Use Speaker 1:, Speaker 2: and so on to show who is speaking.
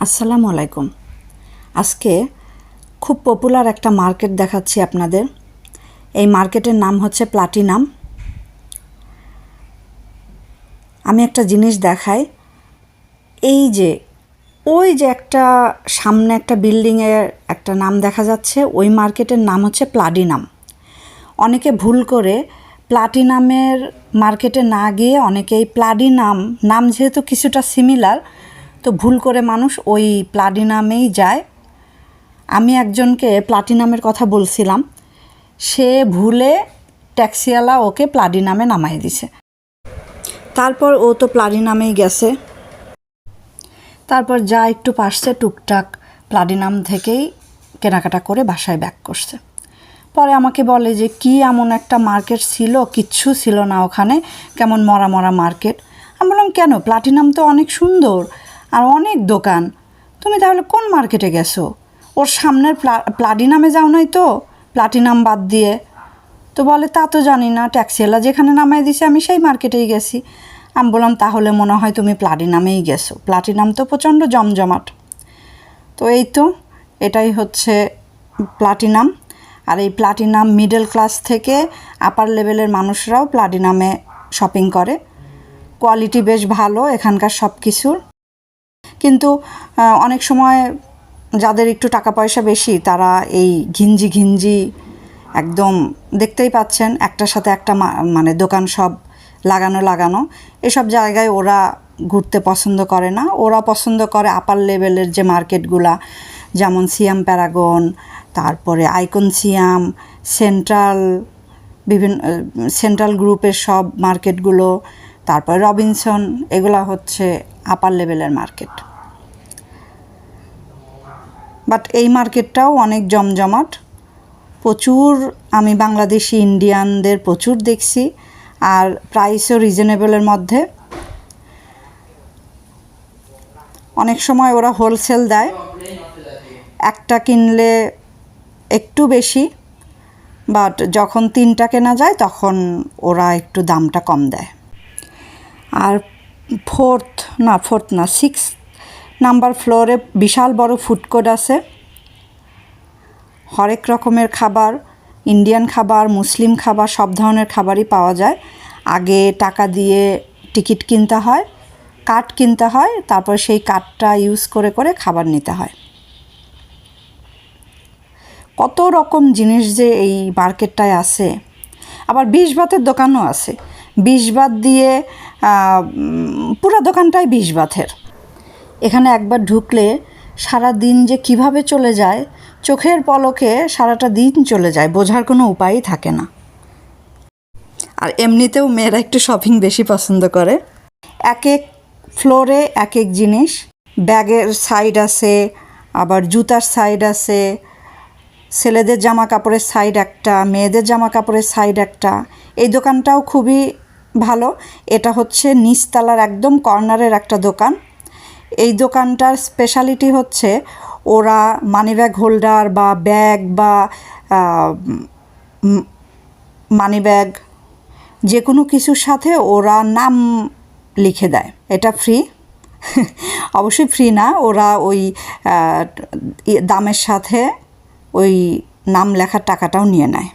Speaker 1: আসসালামু আলাইকুম। আজকে খুব পপুলার একটা মার্কেট দেখাচ্ছি আপনাদের। এই মার্কেটের নাম হচ্ছে প্লাটিনাম। আমি একটা জিনিস দেখাই, এই যে ওই যে একটা সামনে একটা বিল্ডিংয়ের একটা নাম দেখা যাচ্ছে, ওই মার্কেটের নাম হচ্ছে প্লাটিনাম। অনেকে ভুল করে প্লাটিনামের মার্কেটে না গিয়ে অনেকেই প্লাটিনাম নাম যেহেতু কিছুটা সিমিলার, তো ভুল করে মানুষ ওই প্লাটিনামেই যায়। আমি একজনকে প্লাটিনামের কথা বলছিলাম, সে ভুলে ট্যাক্সিওয়ালা ওকে প্লাটিনামে নামাই দিছে। তারপর ও তো প্লাটিনামেই গেছে, তারপর যা একটু পারছে টুকটাক প্লাটিনাম থেকেই কেনাকাটা করে বাসায় ব্যাক করছে। পরে আমাকে বলে যে কি এমন একটা মার্কেট ছিল, কিচ্ছু ছিল না ওখানে, কেমন মরা মরা মার্কেট। আমি বললাম কেন, প্লাটিনাম তো অনেক সুন্দর আর অনেক দোকান, তুমি তাহলে কোন মার্কেটে গেছো? ওর সামনের প্লাটিনামে যাও নাই তো, প্লাটিনাম বাদ দিয়ে? তো বলে তা তো জানি না, ট্যাক্সিওয়ালা যেখানে নামাই দিছে আমি সেই মার্কেটেই গেছি। আমি বললাম তাহলে মনে হয় তুমি প্লাটিনামেই গেছো, প্লাটিনাম তো প্রচণ্ড জমজমাট। তো এই তো এটাই হচ্ছে প্লাটিনাম। আর এই প্লাটিনাম মিডল ক্লাস থেকে আপার লেভেলের মানুষরাও প্লাটিনামে শপিং করে। কোয়ালিটি বেশ ভালো এখানকার সব কিছুর, কিন্তু অনেক সময় যাদের একটু টাকা পয়সা বেশি তারা এই ঘিঞ্জি ঘিঞ্জি একদম দেখতেই পাচ্ছেন, একটার সাথে একটা মানে দোকান সব লাগানো এসব জায়গায় ওরা ঘুরতে পছন্দ করে না। ওরা পছন্দ করে আপার লেভেলের যে মার্কেটগুলা, যেমন সিয়াম প্যারাগন, তারপরে আইকন সিয়াম, সেন্ট্রাল গ্রুপের সব মার্কেটগুলো, তারপরে রবিনসন, এগুলা হচ্ছে আপার লেভেলের মার্কেট। বাট এই মার্কেটটাও অনেক জমজমাট, প্রচুর আমি বাংলাদেশি ইন্ডিয়ানদের প্রচুর দেখছি, আর প্রাইসও রিজনেবলের মধ্যে। অনেক সময় ওরা হোলসেল দেয়, একটা কিনলে একটু বেশি, বাট যখন 3টা কেনা যায় তখন ওরা একটু দামটা কম দেয়। আর 6 নাম্বার ফ্লোরে বিশাল বড় ফুড কোর্ট আছে, হরেক রকমের খাবার, ইন্ডিয়ান খাবার, মুসলিম খাবার, সব ধরনের খাবারই পাওয়া যায়। আগে টাকা দিয়ে টিকিট কিনতে হয়, কার্ড কিনতে হয়, তারপর সেই কার্ডটা ইউজ করে করে খাবার নিতে হয়। কত রকম জিনিস যে এই মার্কেটটায় আছে। আবার 20 বাতের দোকানও আছে, 20 বাত দিয়ে পুরো দোকানটাই 20 বাতের। এখানে একবার ঢুকলে সারা দিন যে কিভাবে চলে যায়, চোখের পলকে সারাটা দিন চলে যায়, বোঝার কোনো উপায়ই থাকে না। আর এমনিতেও মেয়েরা একটু শপিং বেশি পছন্দ করে। এক এক ফ্লোরে এক এক জিনিস, ব্যাগের সাইড আছে, আবার জুতার সাইড আছে, ছেলেদের জামা কাপড়ের সাইড একটা, মেয়েদের জামা কাপড়ের সাইড একটা। এই দোকানটাও খুবই ভালো। এটা হচ্ছে নিচতলার একদম কর্নারের একটা দোকান। এই দোকানটার স্পেশালিটি হচ্ছে ওরা মানিব্যাগ হোল্ডার বা ব্যাগ বা মানিব্যাগ যে কোনো কিছুর সাথে ওরা নাম লিখে দেয়। এটা ফ্রি, অবশ্যই ফ্রি না, ওরা ওই দামের সাথে ওই নাম লেখার টাকাটাও নিয়ে নেয়।